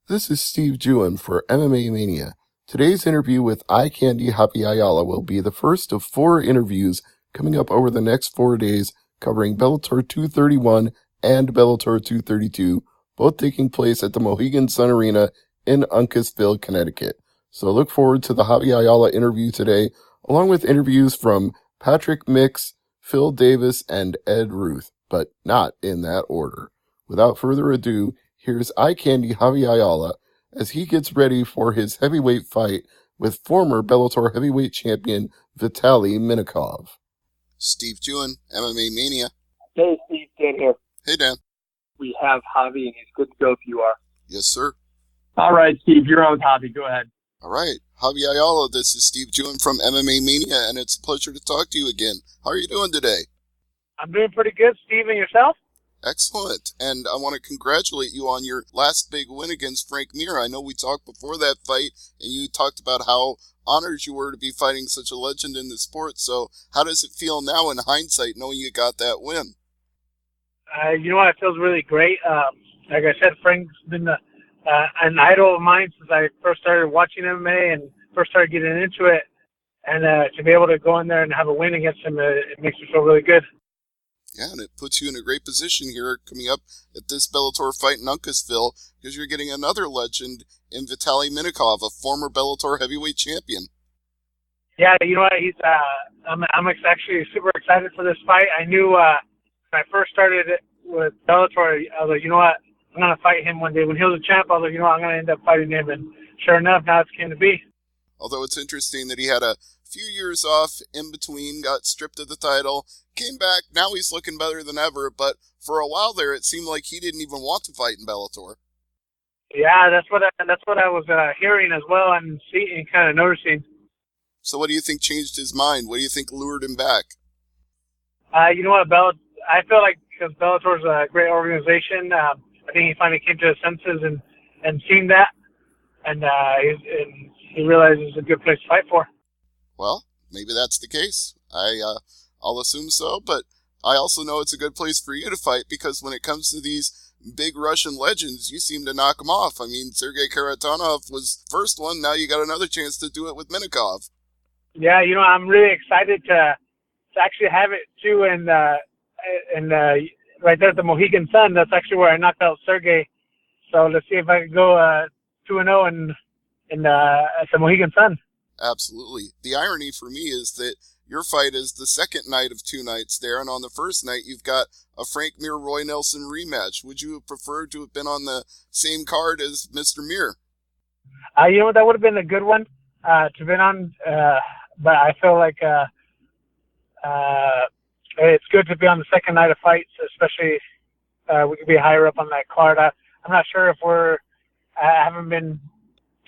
This is Steve Jewin for MMA Mania. Today's interview with Javy Ayala will be the first of 4 interviews coming up over the next 4 days covering Bellator 231 and Bellator 232, both taking place at the Mohegan Sun Arena in Uncasville, Connecticut. So look forward to the Javy Ayala interview today, along with interviews from Patrick Mix, Phil Davis, and Ed Ruth, but not in that order. Without further ado, here's Javy Ayala as he gets ready for his heavyweight fight with former Bellator heavyweight champion Vitaly Minakov. Steve Jewin, MMA Mania. Hey, Steve, Dan here. Hey, Dan. We have Javy, and he's good to go if you are. Yes, sir. All right, Steve, you're on with Javy. Go ahead. All right. Javy Ayala, this is Steve Jewin from MMA Mania, and it's a pleasure to talk to you again. How are you doing today? I'm doing pretty good, Steve, and yourself? Excellent. And I want to congratulate you on your last big win against Frank Mir. I know we talked before that fight, and you talked about how honored you were to be fighting such a legend in the sport. So how does it feel now in hindsight, knowing you got that win? You know what? It feels really great. Like I said, Frank's been an idol of mine since I first started watching MMA and first started getting into it. And to be able to go in there and have a win against him, it makes me feel really good. Yeah, and it puts you in a great position here coming up at this Bellator fight in Uncasville because you're getting another legend in Vitaly Minakov, a former Bellator heavyweight champion. Yeah, you know what? I'm actually super excited for this fight. I knew when I first started with Bellator, I was like, you know what? I'm going to fight him one day. When he was a champ, I was like, you know what? I'm going to end up fighting him. And sure enough, now it's came to be. Although it's interesting that he had a few years off in between, got stripped of the title, came back, now he's looking better than ever, but for a while there, it seemed like he didn't even want to fight in Bellator. Yeah, that's what I was hearing as well and seeing and kind of noticing. So what do you think changed his mind? What do you think lured him back? You know what, I feel like because Bellator's a great organization, I think he finally came to his senses and seen that, and he realized it's a good place to fight for. Well, maybe that's the case. I'll assume so, but I also know it's a good place for you to fight because when it comes to these big Russian legends, you seem to knock them off. I mean, Sergei Karatanov was the first one. Now you got another chance to do it with Minakov. Yeah, you know, I'm really excited to actually have it too, and right there at the Mohegan Sun. That's actually where I knocked out Sergei. So let's see if I can go 2-0 at the Mohegan Sun. Absolutely. The irony for me is that your fight is the second night of 2 nights there, and on the first night you've got a Frank Mir Roy Nelson rematch. Would you have preferred to have been on the same card as Mr. Mir? You know, that would have been a good one to have been on, but I feel like it's good to be on the second night of fights, especially we could be higher up on that card. I'm not sure if I haven't been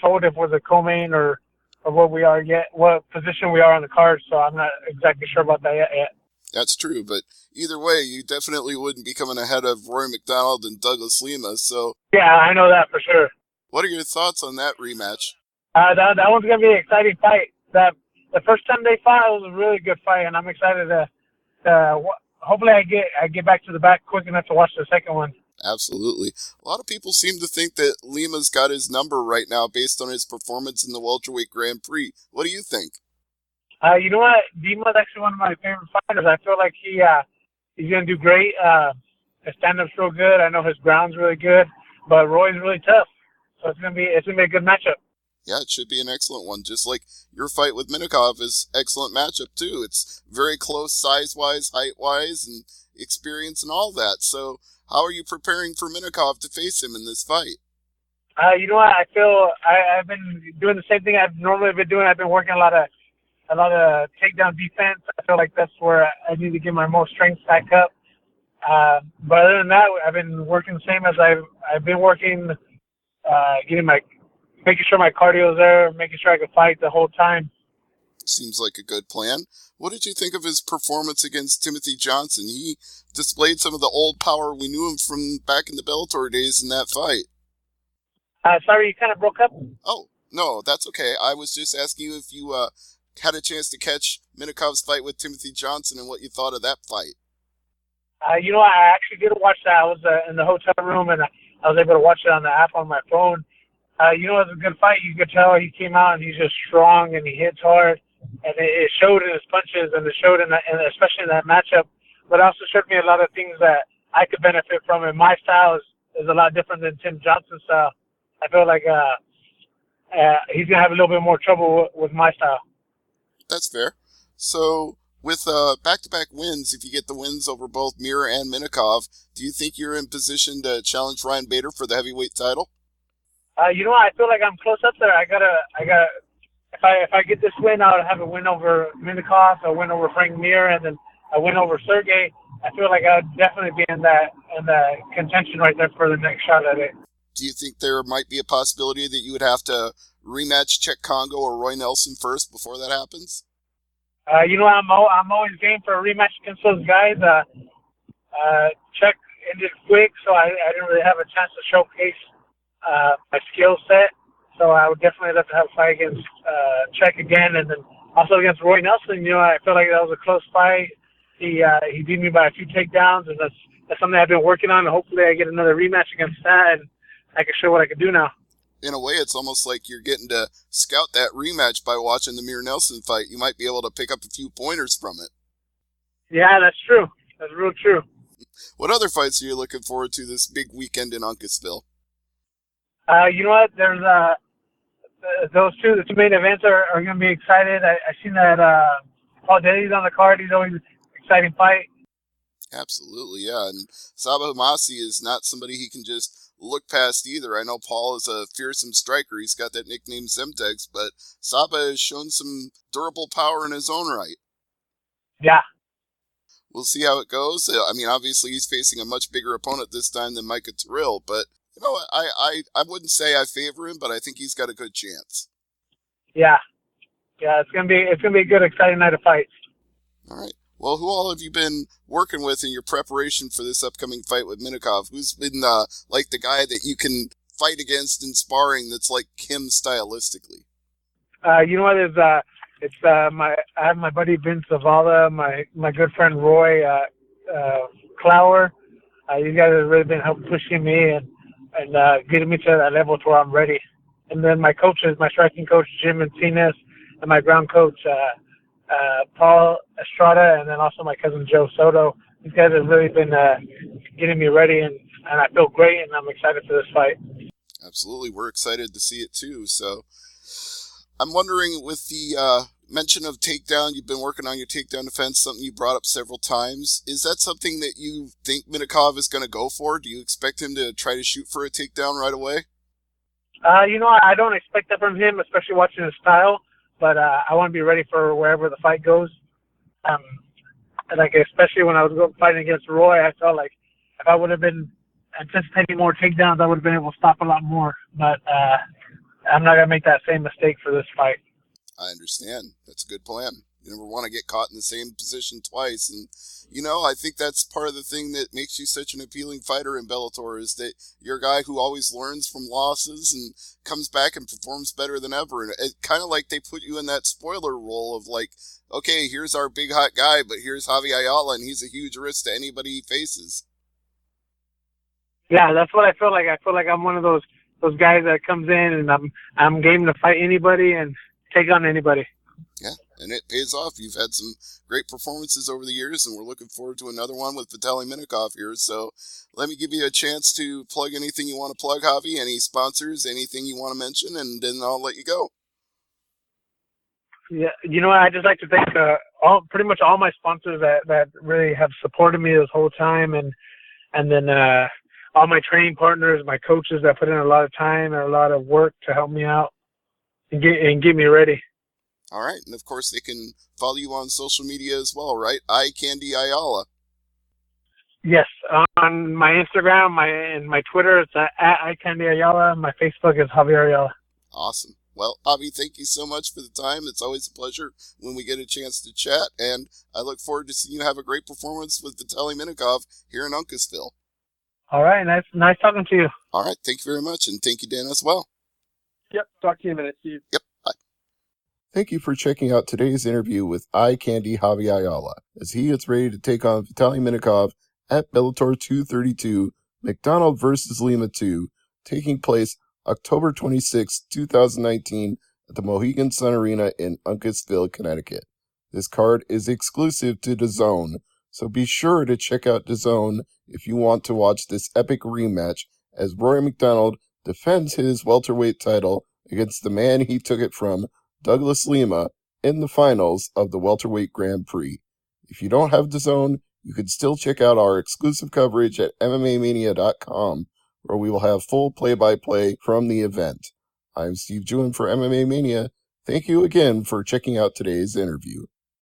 told if we're the co-main or what we are yet, what position we are on the card, so I'm not exactly sure about that yet. That's true, but either way, you definitely wouldn't be coming ahead of Roy McDonald and Douglas Lima, so... Yeah, I know that for sure. What are your thoughts on that rematch? That one's going to be an exciting fight. The first time they fought, it was a really good fight, and I'm excited to hopefully I get back to the back quick enough to watch the second one. Absolutely. A lot of people seem to think that Lima's got his number right now based on his performance in the welterweight Grand Prix. What do you think? You know what? Lima's actually one of my favorite fighters. I feel like he's going to do great. His stand-up's real good. I know his ground's really good, but Roy's really tough. So it's gonna be a good matchup. Yeah, it should be an excellent one. Just like your fight with Minakov is excellent matchup too. It's very close size-wise, height-wise, and experience and all that. So how are you preparing for Minakov to face him in this fight? You know what? I feel I've been doing the same thing I've normally been doing. I've been working a lot of takedown defense. I feel like that's where I need to get my most strength back up. But other than that, I've been working the same as I've been working, making sure my cardio is there, making sure I can fight the whole time. Seems like a good plan. What did you think of his performance against Timothy Johnson? He displayed some of the old power we knew him from back in the Bellator days in that fight. Sorry, you kind of broke up. Oh, no, that's okay. I was just asking you if you had a chance to catch Minakov's fight with Timothy Johnson and what you thought of that fight. You know, I actually did watch that. I was in the hotel room, and I was able to watch it on the app on my phone. You know, it was a good fight. You could tell he came out and he's just strong and he hits hard, and it showed in his punches and it showed and especially in that matchup. But it also showed me a lot of things that I could benefit from. And my style is a lot different than Tim Johnson's style. I feel like he's gonna have a little bit more trouble with my style. That's fair. So, with back-to-back wins, if you get the wins over both Mir and Minakov, do you think you're in position to challenge Ryan Bader for the heavyweight title? You know, I feel like I'm close up there. I gotta. If I get this win, I'll have a win over Minakov, a win over Frank Mir, and then a win over Sergey. I feel like I would definitely be in the contention right there for the next shot at it. Do you think there might be a possibility that you would have to rematch Czech Kongo or Roy Nelson first before that happens? You know, I'm always game for a rematch against those guys. Czech ended quick, so I didn't really have a chance to showcase my skill set. So I would definitely love to have a fight against Czech again, and then also against Roy Nelson. You know, I feel like that was a close fight. He beat me by a few takedowns, and that's something I've been working on. And hopefully, I get another rematch against that, and I can show what I can do now. In a way, it's almost like you're getting to scout that rematch by watching the Mir Nelson fight. You might be able to pick up a few pointers from it. Yeah, that's true. That's real true. What other fights are you looking forward to this big weekend in Uncasville? You know what? There's the two main events are going to be excited. I seen that Paul Daly's on the card. He's always an exciting fight. Absolutely, yeah. And Sabah Humasi is not somebody he can just look past either. I know Paul is a fearsome striker. He's got that nickname Zemtex, but Sabah has shown some durable power in his own right. Yeah. We'll see how it goes. I mean, obviously he's facing a much bigger opponent this time than Micah Terrell, but you know, I wouldn't say I favor him, but I think he's got a good chance. Yeah. Yeah, it's gonna be a good, exciting night of fights. All right. Well, who all have you been working with in your preparation for this upcoming fight with Minakov? Who's been like the guy that you can fight against in sparring that's like him stylistically? You know what? I have my buddy Vince Zavala, my good friend Roy Clower. These guys have really been helping pushing me and getting me to that level to where I'm ready. And then my coaches, my striking coach Jim Encinas, and my ground coach Paul Estrada, and then also my cousin Joe Soto. These guys have really been getting me ready, and I feel great, and I'm excited for this fight. Absolutely. We're excited to see it too. So I'm wondering, with the mention of takedown, you've been working on your takedown defense, something you brought up several times. Is that something that you think Minakov is going to go for? Do you expect him to try to shoot for a takedown right away? You know, I don't expect that from him, especially watching his style, but I want to be ready for wherever the fight goes. Like, especially when I was fighting against Roy, I felt like if I would have been anticipating more takedowns, I would have been able to stop a lot more. But I'm not going to make that same mistake for this fight. I understand. That's a good plan. You never want to get caught in the same position twice. And, you know, I think that's part of the thing that makes you such an appealing fighter in Bellator is that you're a guy who always learns from losses and comes back and performs better than ever. And it's kind of like they put you in that spoiler role of like, okay, here's our big hot guy, but here's Javy Ayala, and he's a huge risk to anybody he faces. Yeah, that's what I feel like. I feel like I'm one of those guys that comes in and I'm game to fight anybody and take on anybody. Yeah, and it pays off. You've had some great performances over the years, and we're looking forward to another one with Vitaly Minakov here. So let me give you a chance to plug anything you want to plug, Javy, any sponsors, anything you want to mention, and then I'll let you go. Yeah, you know what? I just like to thank pretty much all my sponsors that really have supported me this whole time, and then all my training partners, my coaches that put in a lot of time and a lot of work to help me out and get me ready. All right, and of course they can follow you on social media as well, right? iCandy Ayala. Yes, on my Instagram, my Twitter, it's at iCandy Ayala. My Facebook is Javy Ayala. Awesome. Well, Javy, thank you so much for the time. It's always a pleasure when we get a chance to chat, and I look forward to seeing you have a great performance with Vitaly Minakov here in Uncasville. All right, nice talking to you. All right, thank you very much, and thank you, Dan, as well. Yep, talk to you in a minute, Steve. Yep, bye. Thank you for checking out today's interview with iCandy Javy Ayala, as he gets ready to take on Vitaly Minakov at Bellator 232, McDonald versus Lima 2, taking place October 26, 2019, at the Mohegan Sun Arena in Uncasville, Connecticut. This card is exclusive to DAZN, so be sure to check out DAZN if you want to watch this epic rematch as Rory McDonald defends his welterweight title against the man he took it from, Douglas Lima, in the finals of the Welterweight Grand Prix. If you don't have DAZN, you can still check out our exclusive coverage at MMAmania.com, where we will have full play-by-play from the event. I'm Steve Jewin for MMA Mania. Thank you again for checking out today's interview.